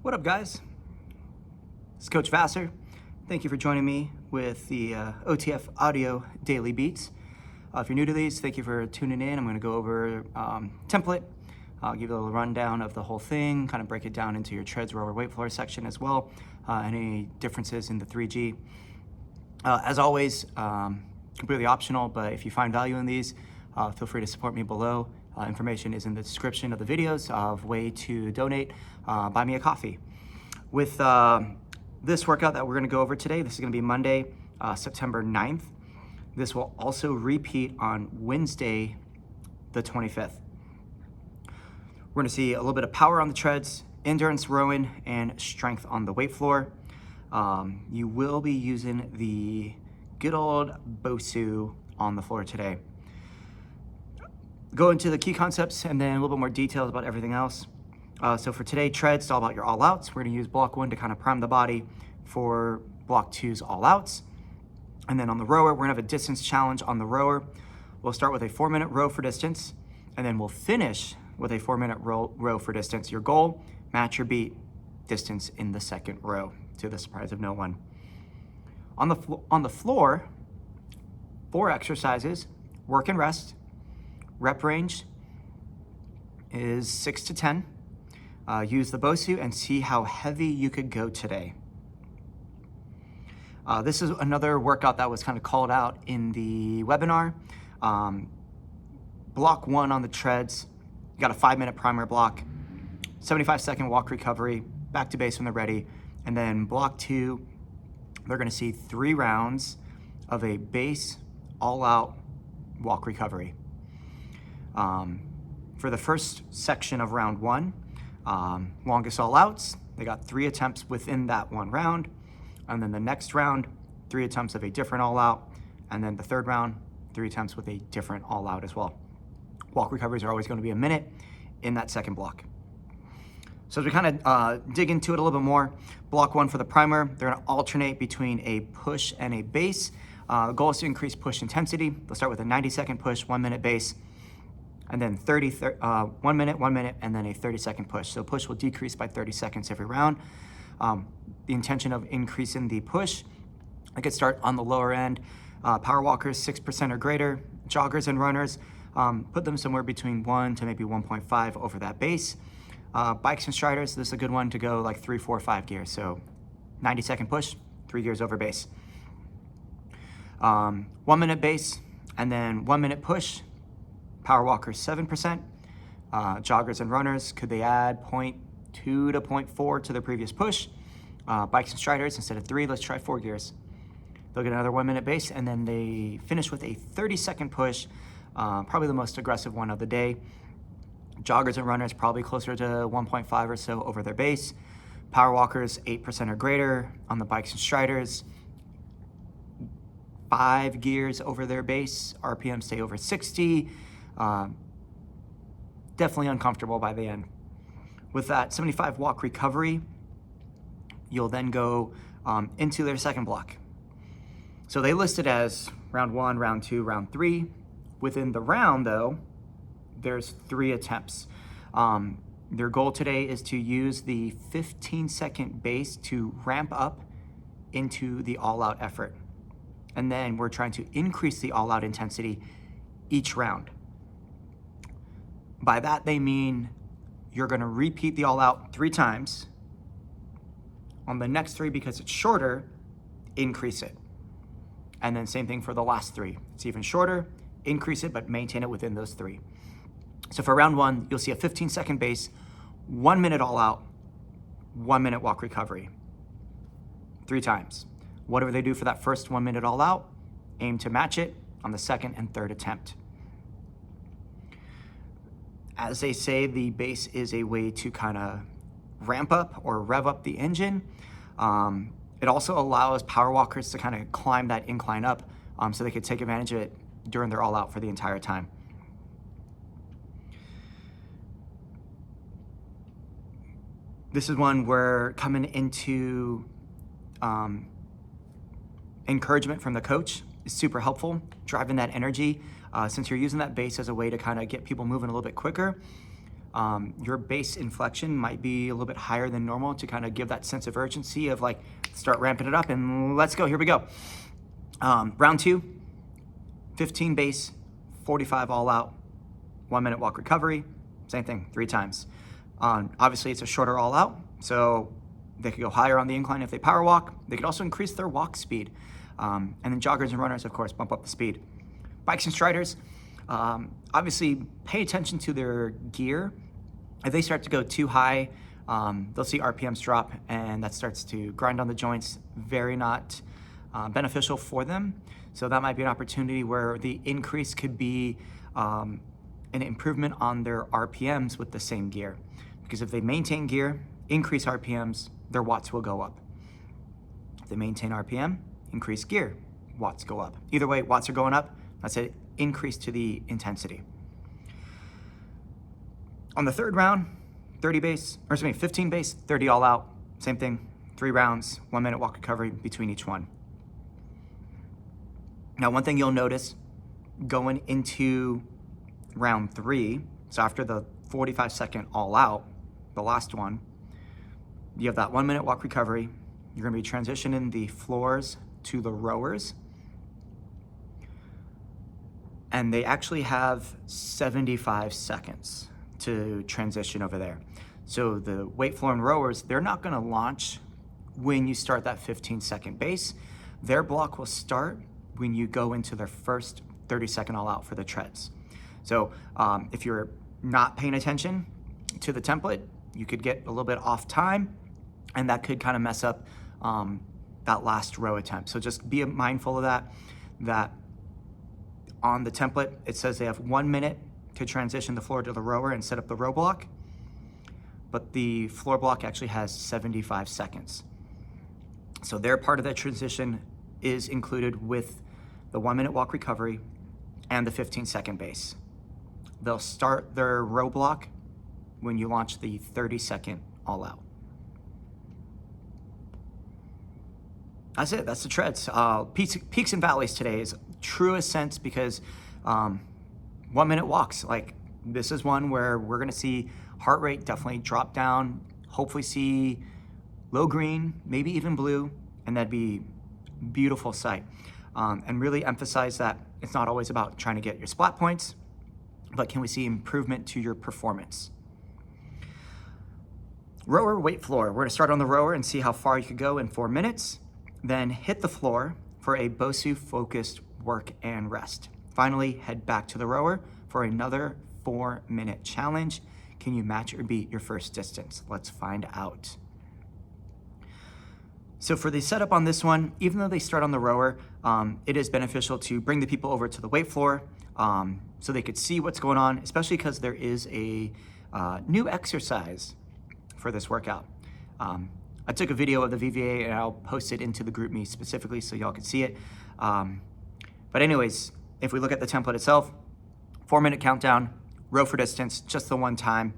What up, guys? This is Coach Vassar. Thank you for joining me with the OTF Audio Daily Beats. If you're new to these, thank you for tuning in. I'm going to go over template. I'll give you a little rundown of the whole thing, kind of break it down into your treads, rower, weight floor section as well, any differences in the 3G. As always, completely optional, but if you find value in these, feel free to support me below. Information is in the description of the videos of way to donate, buy me a coffee. With this workout that we're gonna go over today, this is gonna be Monday, September 9th. This will also repeat on Wednesday, the 25th. We're gonna see a little bit of power on the treads, endurance rowing, and strength on the weight floor. You will be using the good old BOSU on the floor today. Go into the key concepts and then a little bit more details about everything else. So for today, treads, it's all about your all outs. We're gonna use block 1 to kind of prime the body for block 2's all outs. And then on the rower, we're gonna have a distance challenge on the rower. We'll start with a 4-minute row for distance, and then we'll finish with a 4-minute row for distance. Your goal, match your beat distance in the second row, to the surprise of no one. On the floor, 4 exercises, work and rest. Rep range is 6 to 10. Use the BOSU and see how heavy you could go today. This is another workout that was kind of called out in the webinar. Block 1 on the treads, you got a 5-minute primer block, 75-second walk recovery, back to base when they're ready. And then block 2, they're gonna see 3 rounds of a base all-out walk recovery. For the first section of round 1, longest all outs, they got 3 attempts within that one round. And then the next round, 3 attempts of a different all out. And then the third round, 3 attempts with a different all out as well. Walk recoveries are always going to be a minute in that second block. So as we kind of dig into it a little bit more, block 1 for the primer, they're going to alternate between a push and a base. The goal is to increase push intensity. They'll start with a 90-second push, 1-minute base, and then 1 minute, and then a 30-second push. So push will decrease by 30 seconds every round. The intention of increasing the push, I could start on the lower end. Power walkers, 6% or greater. Joggers and runners, put them somewhere between 1 to maybe 1.5 over that base. Bikes and striders, this is a good one to go like 3, 4, 5 gears. So 90-second push, 3 gears over base. 1-minute base, and then 1-minute push. Power walkers, 7%. Joggers and runners, could they add 0.2 to 0.4 to their previous push? Bikes and striders, instead of 3, let's try 4 gears. They'll get another 1-minute base, and then they finish with a 30-second push, probably the most aggressive one of the day. Joggers and runners, probably closer to 1.5 or so over their base. Power walkers, 8% or greater. On the bikes and striders, 5 gears over their base. RPM stay over 60. Definitely uncomfortable by the end. With that 75 walk recovery, you'll then go into their second block. So they listed as round 1, round 2, round 3. Within the round though, there's 3 attempts. Their goal today is to use the 15-second base to ramp up into the all-out effort. And then we're trying to increase the all-out intensity each round. By that, they mean you're gonna repeat the all out 3 times. On the next 3, because it's shorter, increase it. And then same thing for the last 3. It's even shorter, increase it, but maintain it within those 3. So for round 1, you'll see a 15-second base, 1-minute all out, 1-minute walk recovery. 3 times. Whatever they do for that first 1-minute all out, aim to match it on the second and third attempt. As they say, the base is a way to kind of ramp up or rev up the engine. It also allows power walkers to kind of climb that incline up so they could take advantage of it during their all out for the entire time. This is one where coming into encouragement from the coach is super helpful, driving that energy. Since you're using that base as a way to kind of get people moving a little bit quicker, your base inflection might be a little bit higher than normal to kind of give that sense of urgency of like, start ramping it up and let's go, here we go. Round 2, 15 base, 45 all out, 1 minute walk recovery, same thing, 3 times. Obviously it's a shorter all out, so they could go higher on the incline if they power walk. They could also increase their walk speed. And then joggers and runners, of course, bump up the speed. Bikes and striders, obviously pay attention to their gear. If they start to go too high, they'll see RPMs drop and that starts to grind on the joints, very not beneficial for them. So that might be an opportunity where the increase could be an improvement on their RPMs with the same gear. Because if they maintain gear, increase RPMs, their watts will go up. If they maintain RPM, increase gear, watts go up. Either way, watts are going up, that's an increase to the intensity. On the third round, 15 base, 30 all out, same thing, 3 rounds, 1 minute walk recovery between each one. Now, one thing you'll notice going into round 3, so after the 45-second all out, the last one, you have that 1 minute walk recovery. You're gonna be transitioning the floors to the rowers. And they actually have 75 seconds to transition over there. So the weight floor and rowers, they're not gonna launch when you start that 15-second base. Their block will start when you go into their first 30-second all out for the treads. So if you're not paying attention to the template, you could get a little bit off time and that could kind of mess up that last row attempt. So just be mindful of that on the template, it says they have 1 minute to transition the floor to the rower and set up the row block, but the floor block actually has 75 seconds. So their part of that transition is included with the 1 minute walk recovery and the 15-second base. They'll start their row block when you launch the 30-second all out. That's it, that's the treads. Peaks and valleys today is truest sense because 1 minute walks, like this is one where we're gonna see heart rate definitely drop down, hopefully see low green, maybe even blue, and that'd be a beautiful sight. And really emphasize that it's not always about trying to get your splat points, but can we see improvement to your performance? Rower weight floor. We're gonna start on the rower and see how far you could go in 4 minutes, then hit the floor for a BOSU focused work and rest. Finally, head back to the rower for another 4-minute challenge. Can you match or beat your first distance? Let's find out. So for the setup on this one, even though they start on the rower, it is beneficial to bring the people over to the weight floor so they could see what's going on, especially because there is a new exercise for this workout. I took a video of the VVA and I'll post it into the GroupMe specifically so y'all can see it. But anyways, if we look at the template itself, 4-minute countdown, row for distance, just the one time.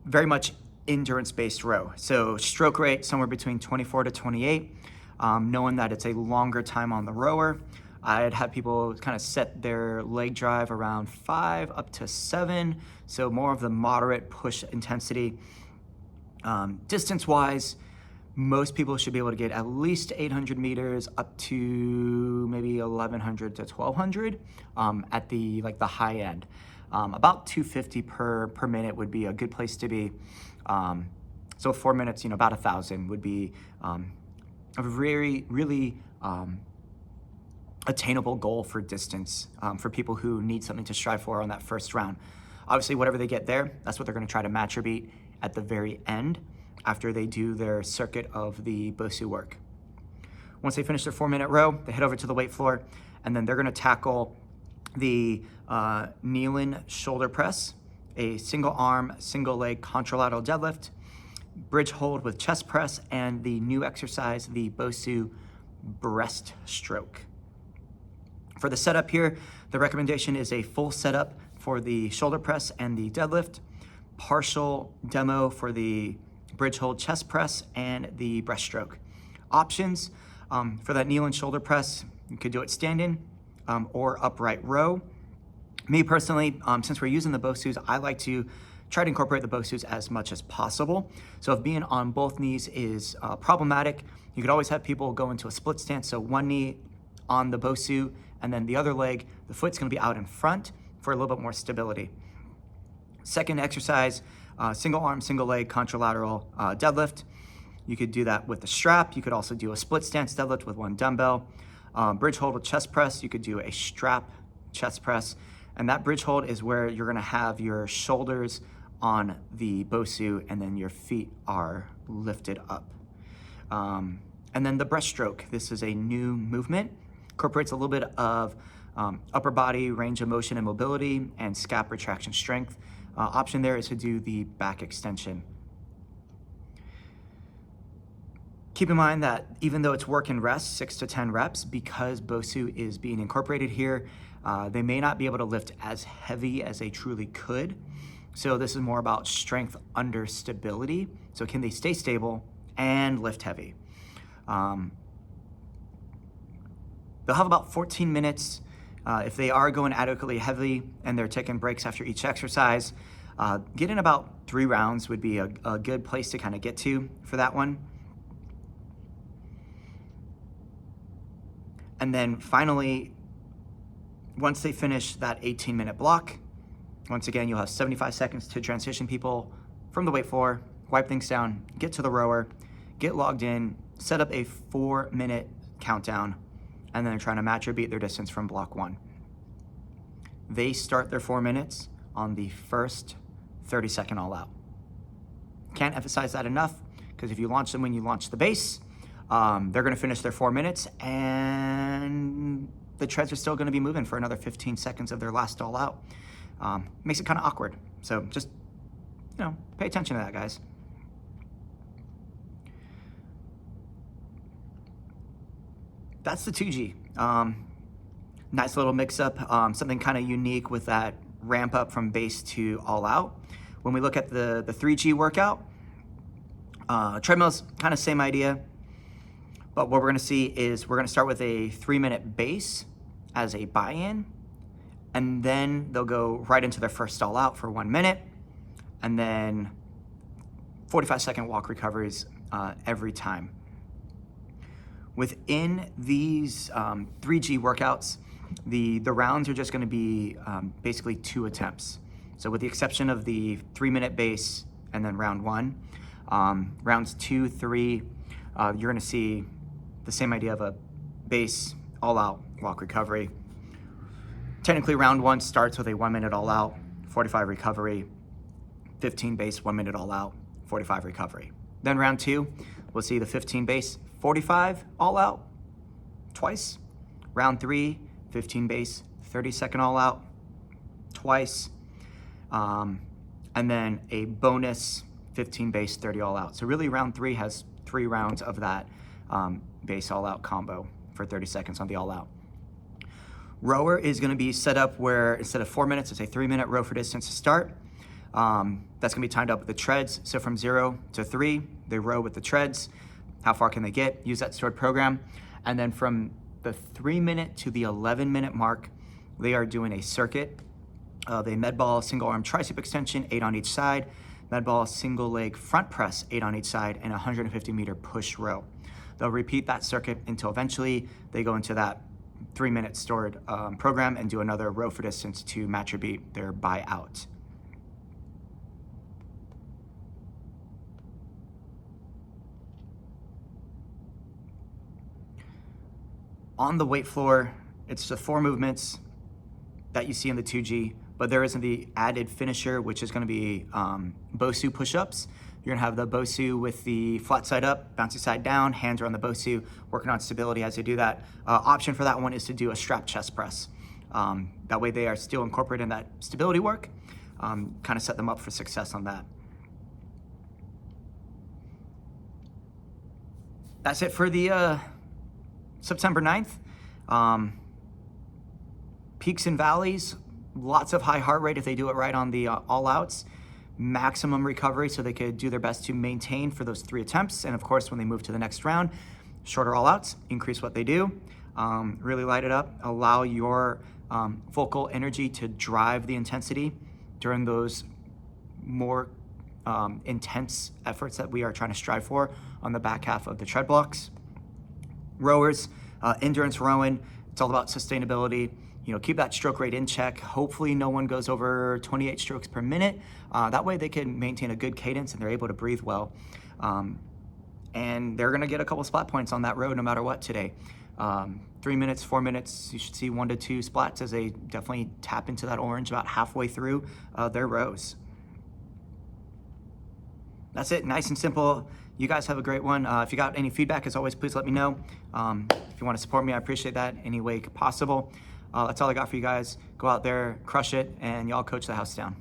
Very much endurance-based row. So stroke rate somewhere between 24 to 28, knowing that it's a longer time on the rower. I'd have people kind of set their leg drive around 5 up to 7, so more of the moderate push intensity. Distance-wise, most people should be able to get at least 800 meters up to maybe 1100 to 1200 at the high end. About 250 per minute would be a good place to be. So 4 minutes, about 1,000 would be a really attainable goal for distance for people who need something to strive for on that first round. Obviously, whatever they get there, that's what they're going to try to match or beat at the very end after they do their circuit of the BOSU work. Once they finish their 4-minute row, they head over to the weight floor, and then they're going to tackle the kneeling shoulder press, a single arm, single leg contralateral deadlift, bridge hold with chest press, and the new exercise, the BOSU breaststroke. For the setup here, the recommendation is a full setup for the shoulder press and the deadlift, partial demo for the bridge hold chest press and the breaststroke. Options for that knee and shoulder press, you could do it standing or upright row. Me personally, since we're using the BOSUs, I like to try to incorporate the BOSUs as much as possible. So if being on both knees is problematic, you could always have people go into a split stance. So one knee on the BOSU and then the other leg, the foot's gonna be out in front for a little bit more stability. Second exercise, single arm, single leg, contralateral deadlift. You could do that with the strap. You could also do a split stance deadlift with one dumbbell. Bridge hold with chest press. You could do a strap chest press. And that bridge hold is where you're gonna have your shoulders on the BOSU and then your feet are lifted up. And then the breaststroke. This is a new movement. Incorporates a little bit of upper body range of motion and mobility and scap retraction strength. Option there is to do the back extension. Keep in mind that even though it's work and rest, 6 to 10 reps, because BOSU is being incorporated here, they may not be able to lift as heavy as they truly could. So this is more about strength under stability. So can they stay stable and lift heavy? They'll have about 14 minutes. If they are going adequately heavy and they're taking breaks after each exercise, getting about 3 rounds would be a good place to kind of get to for that one. And then finally, once they finish that 18-minute block, once again, you'll have 75 seconds to transition people from the weight floor, wipe things down, get to the rower, get logged in, set up a 4-minute countdown, and then they're trying to match or beat their distance from block 1. They start their 4 minutes on the first 30-second all out. Can't emphasize that enough, because if you launch them when you launch the base, they're gonna finish their 4 minutes and the treads are still gonna be moving for another 15 seconds of their last all out. Makes it kind of awkward. So just, pay attention to that, guys. That's the 2G. Nice little mix up, something kind of unique with that ramp up from base to all out. When we look at the 3G workout, treadmills, kind of same idea. But what we're gonna see is we're gonna start with a 3-minute base as a buy-in, and then they'll go right into their first all out for 1 minute, and then 45-second walk recoveries every time. Within these 3G workouts, the rounds are just gonna be basically 2 attempts. So with the exception of the 3-minute base and then round 1, rounds 2, 3, you're gonna see the same idea of a base, all out, walk recovery. Technically round 1 starts with a 1-minute all out, 45 recovery, 15 base, 1 minute all out, 45 recovery. Then round 2, we'll see the 15 base, 45 all out, twice. Round 3, 15 base, 30-second all out, twice. And then a bonus 15 base, 30 all out. So really round 3 has 3 rounds of that base all out combo for 30 seconds on the all out. Rower is gonna be set up where instead of 4 minutes, it's a 3-minute row for distance to start. That's gonna be timed up with the treads. So from 0 to 3, they row with the treads. How far can they get? Use that stored program. And then from the 3-minute to the 11-minute mark, they are doing a circuit of a med ball single arm tricep extension, 8 on each side, med ball single leg front press, 8 on each side, and 150-meter push row. They'll repeat that circuit until eventually they go into that 3-minute stored program and do another row for distance to match or beat their buyout. On the weight floor, it's the 4 movements that you see in the 2G, but there isn't the added finisher, which is gonna be BOSU push-ups. You're gonna have the BOSU with the flat side up, bouncy side down, hands are on the BOSU, working on stability as you do that. Option for that one is to do a strap chest press. That way they are still incorporated in that stability work, kind of set them up for success on that. That's it for the September 9th. Peaks and valleys, lots of high heart rate if they do it right on the all outs. Maximum recovery so they could do their best to maintain for those 3 attempts. And of course, when they move to the next round, shorter all outs, increase what they do, really light it up, allow your focal energy to drive the intensity during those more intense efforts that we are trying to strive for on the back half of the tread blocks. Rowers, endurance rowing, it's all about sustainability. You know, keep that stroke rate in check. Hopefully no one goes over 28 strokes per minute. That way they can maintain a good cadence and they're able to breathe well. And they're gonna get a couple splat points on that road no matter what today. 3 minutes, 4 minutes, you should see 1 to 2 splats as they definitely tap into that orange about halfway through their rows. That's it, nice and simple. You guys have a great one. If you got any feedback, as always, please let me know. If you want to support me, I appreciate that any way possible. That's all I got for you guys. Go out there, crush it, and y'all coach the house down.